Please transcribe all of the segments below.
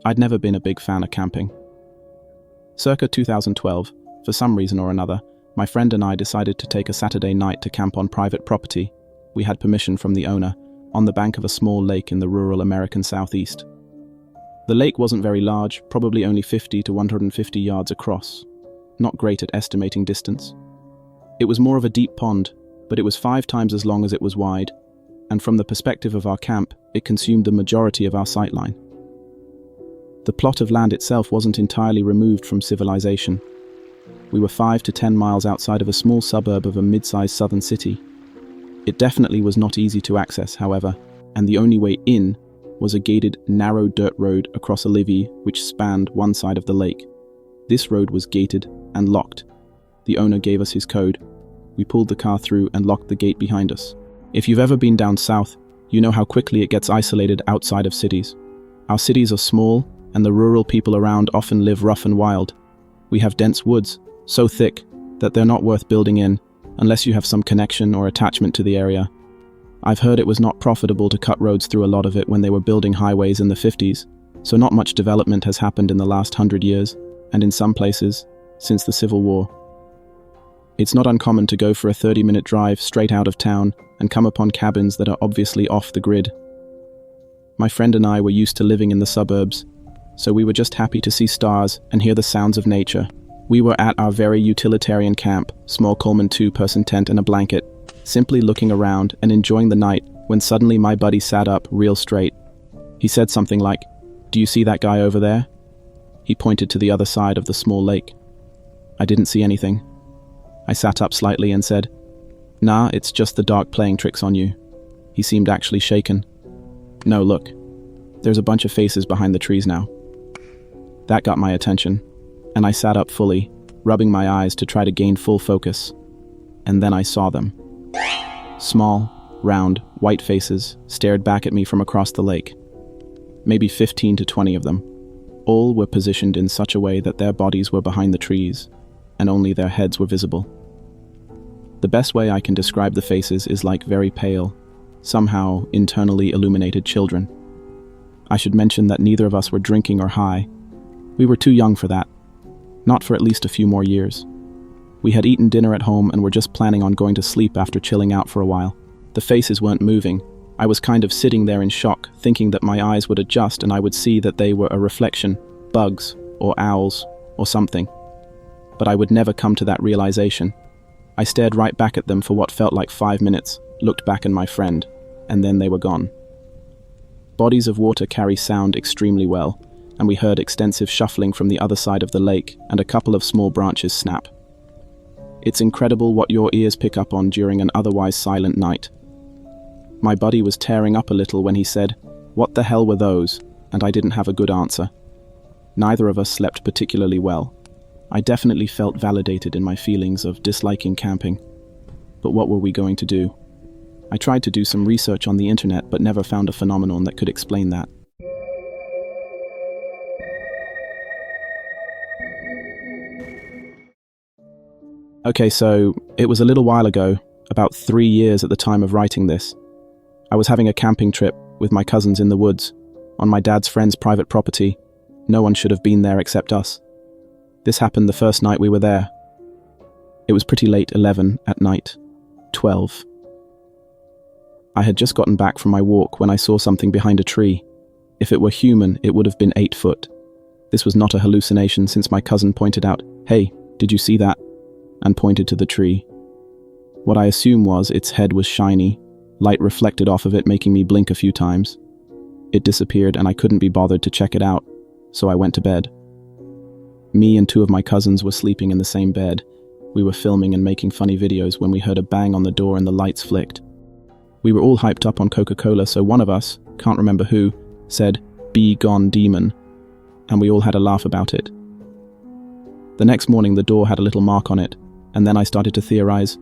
I'd never been a big fan of camping. Circa 2012, for some reason or another, my friend and I decided to take a Saturday night to camp on private property. We had permission from the owner, on the bank of a small lake in the rural American southeast. The lake wasn't very large, probably only 50 to 150 yards across. Not great at estimating distance. It was more of a deep pond, but it was 5 times as long as it was wide, and from the perspective of our camp, it consumed the majority of our sightline. The plot of land itself wasn't entirely removed from civilization. We were 5 to 10 miles outside of a small suburb of a mid-sized southern city. It definitely was not easy to access, however, and the only way in was a gated, narrow dirt road across a levee which spanned one side of the lake. This road was gated and locked. The owner gave us his code. We pulled the car through and locked the gate behind us. If you've ever been down south, you know how quickly it gets isolated outside of cities. Our cities are small, and the rural people around often live rough and wild. We have dense woods, so thick that they're not worth building in, unless you have some connection or attachment to the area. I've heard it was not profitable to cut roads through a lot of it when they were building highways in the 50s, so not much development has happened in the last 100 years, and in some places, since the Civil War. It's not uncommon to go for a 30-minute drive straight out of town and come upon cabins that are obviously off the grid. My friend and I were used to living in the suburbs, so we were just happy to see stars and hear the sounds of nature. We were at our very utilitarian camp, small Coleman 2-person tent and a blanket, simply looking around and enjoying the night when suddenly my buddy sat up real straight. He said something like, "Do you see that guy over there?" He pointed to the other side of the small lake. I didn't see anything. I sat up slightly and said, "Nah, it's just the dark playing tricks on you." He seemed actually shaken. "No, look. There's a bunch of faces behind the trees now." That got my attention, and I sat up fully, rubbing my eyes to try to gain full focus. And then I saw them. Small, round, white faces stared back at me from across the lake. Maybe 15 to 20 of them. All were positioned in such a way that their bodies were behind the trees, and only their heads were visible. The best way I can describe the faces is like very pale, somehow internally illuminated children. I should mention that neither of us were drinking or high. We were too young for that. Not for at least a few more years. We had eaten dinner at home and were just planning on going to sleep after chilling out for a while. The faces weren't moving. I was kind of sitting there in shock, thinking that my eyes would adjust and I would see that they were a reflection, bugs, or owls, or something. But I would never come to that realization. I stared right back at them for what felt like 5 minutes, looked back at my friend, and then they were gone. Bodies of water carry sound extremely well, and we heard extensive shuffling from the other side of the lake and a couple of small branches snap. It's incredible what your ears pick up on during an otherwise silent night. My buddy was tearing up a little when he said, "What the hell were those?" and I didn't have a good answer. Neither of us slept particularly well. I definitely felt validated in my feelings of disliking camping. But what were we going to do? I tried to do some research on the internet but never found a phenomenon that could explain that. Okay, so it was a little while ago, about 3 years at the time of writing this. I was having a camping trip with my cousins in the woods, on my dad's friend's private property. No one should have been there except us. This happened the first night we were there. It was pretty late, 11 at night, 12. I had just gotten back from my walk when I saw something behind a tree. If it were human, it would have been 8 foot. This was not a hallucination since my cousin pointed out, "Hey, did you see that?" and pointed to the tree. What I assume was its head was shiny, light reflected off of it making me blink a few times. It disappeared and I couldn't be bothered to check it out, so I went to bed. Me and 2 of my cousins were sleeping in the same bed. We were filming and making funny videos when we heard a bang on the door and the lights flicked. We were all hyped up on Coca-Cola, so one of us, can't remember who, said, "Be gone, demon," and we all had a laugh about it. The next morning the door had a little mark on it, and then I started to theorize,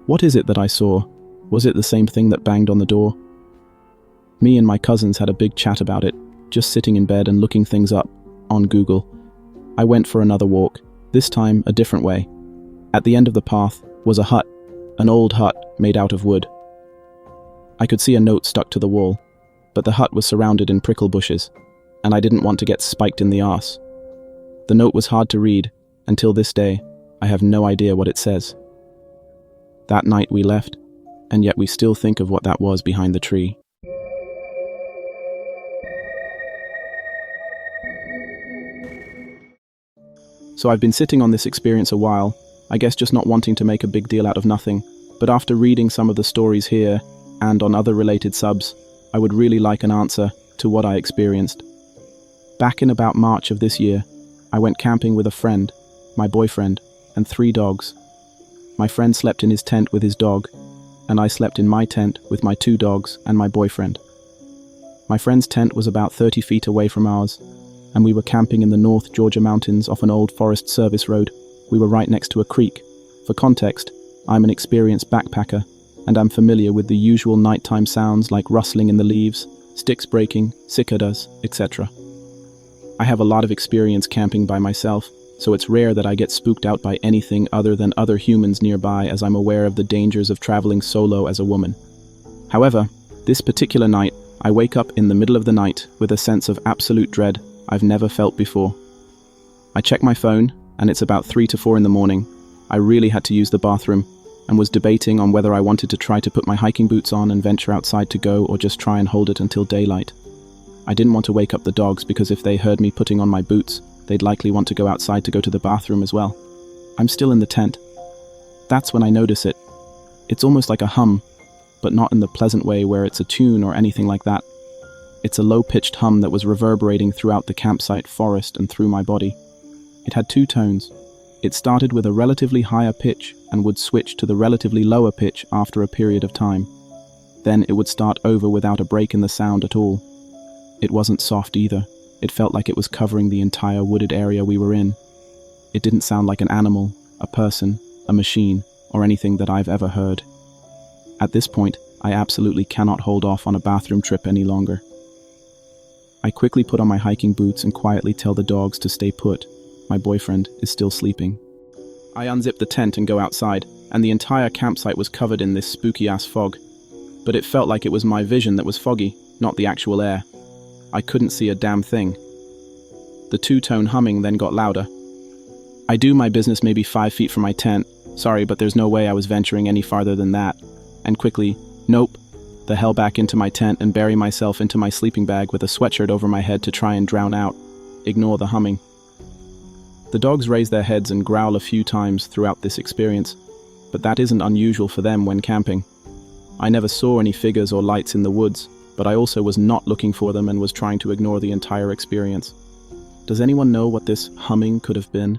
what is it that I saw? Was it the same thing that banged on the door? Me and my cousins had a big chat about it, just sitting in bed and looking things up on Google. I went for another walk, this time a different way. At the end of the path was a hut, an old hut made out of wood. I could see a note stuck to the wall, but the hut was surrounded in prickle bushes, and I didn't want to get spiked in the arse. The note was hard to read. Until this day, I have no idea what it says. That night we left, and yet we still think of what that was behind the tree. So I've been sitting on this experience a while, I guess just not wanting to make a big deal out of nothing, but after reading some of the stories here, and on other related subs, I would really like an answer to what I experienced. Back in about March of this year, I went camping with a friend, my boyfriend, and 3 dogs. My friend slept in his tent with his dog, and I slept in my tent with my 2 dogs and my boyfriend. My friend's tent was about 30 feet away from ours, and we were camping in the North Georgia mountains off an old Forest Service road. We were right next to a creek. For context, I'm an experienced backpacker, and I'm familiar with the usual nighttime sounds like rustling in the leaves, sticks breaking, cicadas, etc. I have a lot of experience camping by myself, so it's rare that I get spooked out by anything other than other humans nearby, as I'm aware of the dangers of traveling solo as a woman. However, this particular night, I wake up in the middle of the night with a sense of absolute dread I've never felt before. I check my phone, and it's about 3 to 4 in the morning. I really had to use the bathroom, and was debating on whether I wanted to try to put my hiking boots on and venture outside to go, or just try and hold it until daylight. I didn't want to wake up the dogs, because if they heard me putting on my boots, they'd likely want to go outside to go to the bathroom as well. I'm still in the tent. That's when I notice it. It's almost like a hum, but not in the pleasant way where it's a tune or anything like that. It's a low-pitched hum that was reverberating throughout the campsite forest and through my body. It had 2 tones. It started with a relatively higher pitch and would switch to the relatively lower pitch after a period of time. Then it would start over without a break in the sound at all. It wasn't soft either. It felt like it was covering the entire wooded area we were in. It didn't sound like an animal, a person, a machine, or anything that I've ever heard. At this point, I absolutely cannot hold off on a bathroom trip any longer. I quickly put on my hiking boots and quietly tell the dogs to stay put. My boyfriend is still sleeping. I unzip the tent and go outside, and the entire campsite was covered in this spooky-ass fog. But it felt like it was my vision that was foggy, not the actual air. I couldn't see a damn thing. The 2-tone humming then got louder. I do my business maybe 5 feet from my tent. Sorry, but there's no way I was venturing any farther than that. And quickly, nope, the hell back into my tent and bury myself into my sleeping bag with a sweatshirt over my head to try and drown out. Ignore the humming. The dogs raise their heads and growl a few times throughout this experience, but that isn't unusual for them when camping. I never saw any figures or lights in the woods, but I also was not looking for them and was trying to ignore the entire experience. Does anyone know what this humming could have been?